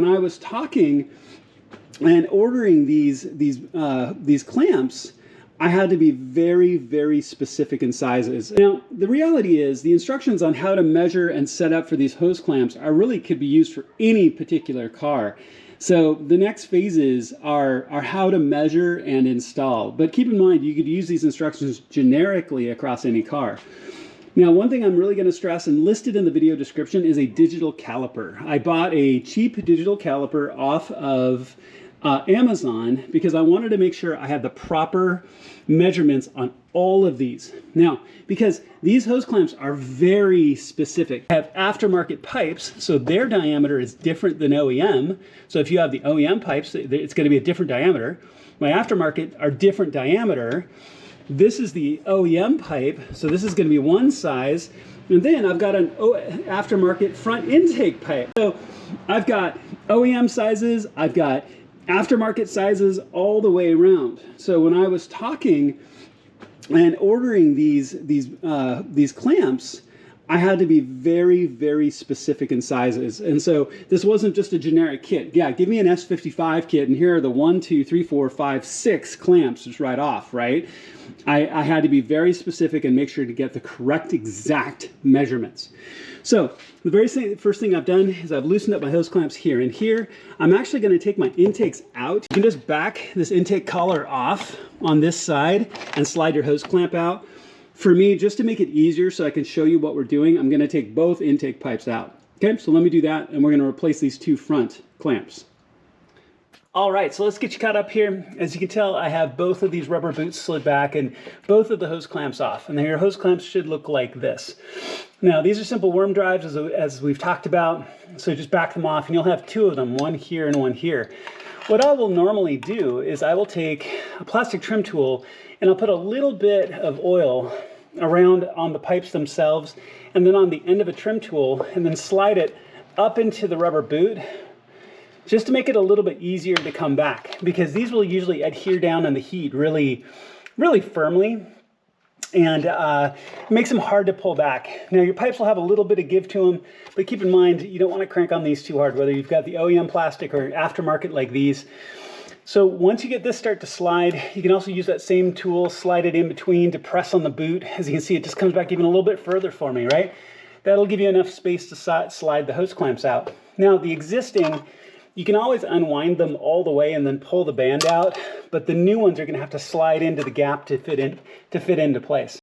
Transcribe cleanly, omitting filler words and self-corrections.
I was talking and ordering these clamps, I had to be very, very specific in sizes. Now, the reality is the instructions on how to measure and set up for these hose clamps could be used for any particular car. So the next phases are how to measure and install. But keep in mind, you could use these instructions generically across any car. Now, one thing I'm really going to stress, and listed in the video description, is a digital caliper. I bought a cheap digital caliper off of Amazon because I wanted to make sure I had the proper measurements on all of these. Now, because these hose clamps are very specific, I have aftermarket pipes, so their diameter is different than OEM. So if you have the OEM pipes, it's going to be a different diameter. My aftermarket are different diameter. This is the OEM pipe, so this is going to be one size. And then I've got an aftermarket front intake pipe. So I've got OEM sizes, I've got aftermarket sizes all the way around. So when I was talking and ordering these clamps, I had to be very, very specific in sizes. And so this wasn't just a generic kit. Yeah, give me an S55 kit, and here are the 1, 2, 3, 4, 5, 6 clamps just right off, right? I had to be very specific and make sure to get the correct exact measurements. So the very first thing I've done is I've loosened up my hose clamps here and here. I'm actually going to take my intakes out. You can just back this intake collar off on this side and slide your hose clamp out. For me, just to make it easier so I can show you what we're doing, I'm going to take both intake pipes out. Okay, so let me do that, and we're going to replace these two front clamps. All right, so let's get you caught up here. As you can tell, I have both of these rubber boots slid back and both of the hose clamps off. And your hose clamps should look like this. Now, these are simple worm drives, as we've talked about. So just back them off, and you'll have two of them, one here and one here. What I will normally do is I will take a plastic trim tool and I'll put a little bit of oil around on the pipes themselves and then on the end of a trim tool, and then slide it up into the rubber boot just to make it a little bit easier to come back, because these will usually adhere down in the heat really, really firmly, and it makes them hard to pull back. Now, your pipes will have a little bit of give to them, but keep in mind you don't want to crank on these too hard, whether you've got the OEM plastic or aftermarket like these. So once you get this start to slide, you can also use that same tool, slide it in between to press on the boot. As you can see, it just comes back even a little bit further for me, right? That'll give you enough space to slide the hose clamps out. Now, the existing, you can always unwind them all the way and then pull the band out, but the new ones are going to have to slide into the gap to fit into place.